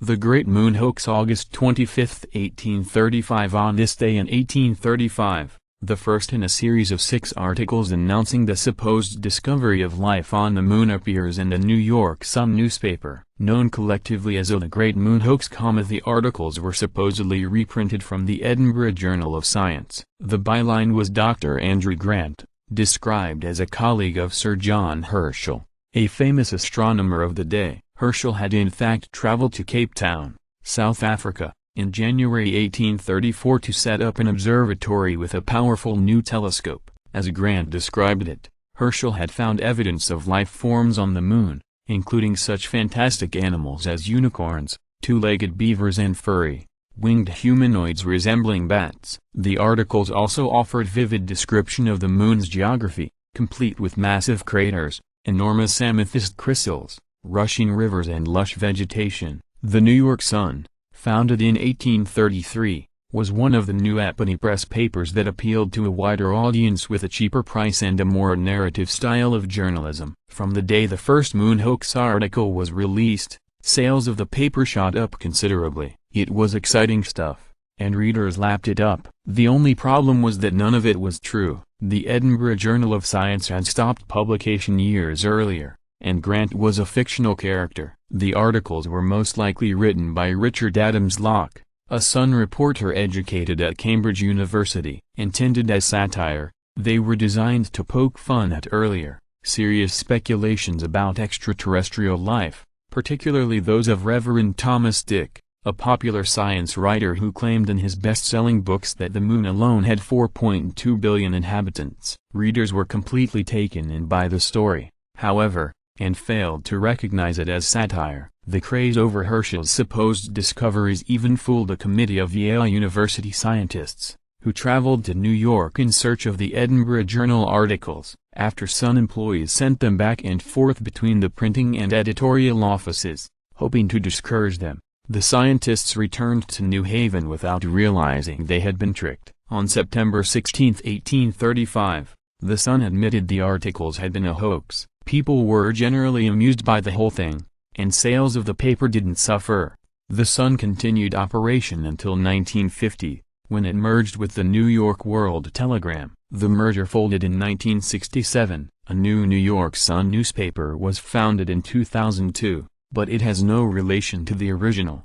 The Great Moon Hoax, August 25, 1835. On this day in 1835, the first in a series of 6 articles announcing the supposed discovery of life on the moon appears in the New York Sun newspaper, known collectively as the Great Moon Hoax. The articles were supposedly reprinted from the Edinburgh Journal of Science. The byline was Dr. Andrew Grant, described as a colleague of Sir John Herschel, a famous astronomer of the day. Herschel had in fact traveled to Cape Town, South Africa, in January 1834 to set up an observatory with a powerful new telescope. As Grant described it, Herschel had found evidence of life forms on the moon, including such fantastic animals as unicorns, two-legged beavers and furry, winged humanoids resembling bats. The articles also offered vivid description of the moon's geography, complete with massive craters, enormous amethyst crystals, rushing rivers and lush vegetation. The New York Sun, founded in 1833, was one of the new Appany Press papers that appealed to a wider audience with a cheaper price and a more narrative style of journalism. From the day the first Moon Hoax article was released, sales of the paper shot up considerably. It was exciting stuff, and readers lapped it up. The only problem was that none of it was true. The Edinburgh Journal of Science had stopped publication years earlier, and Grant was a fictional character. The articles were most likely written by Richard Adams Locke, a Sun reporter educated at Cambridge University. Intended as satire, they were designed to poke fun at earlier, serious speculations about extraterrestrial life, particularly those of Reverend Thomas Dick, a popular science writer who claimed in his best-selling books that the moon alone had 4.2 billion inhabitants. Readers were completely taken in by the story, however, and failed to recognize it as satire. The craze over Herschel's supposed discoveries even fooled a committee of Yale University scientists, who traveled to New York in search of the Edinburgh Journal articles. After Sun employees sent them back and forth between the printing and editorial offices, hoping to discourage them, the scientists returned to New Haven without realizing they had been tricked. On September 16, 1835, the Sun admitted the articles had been a hoax. People were generally amused by the whole thing, and sales of the paper didn't suffer. The Sun continued operation until 1950, when it merged with the New York World Telegram. The merger folded in 1967. A new New York Sun newspaper was founded in 2002, but it has no relation to the original.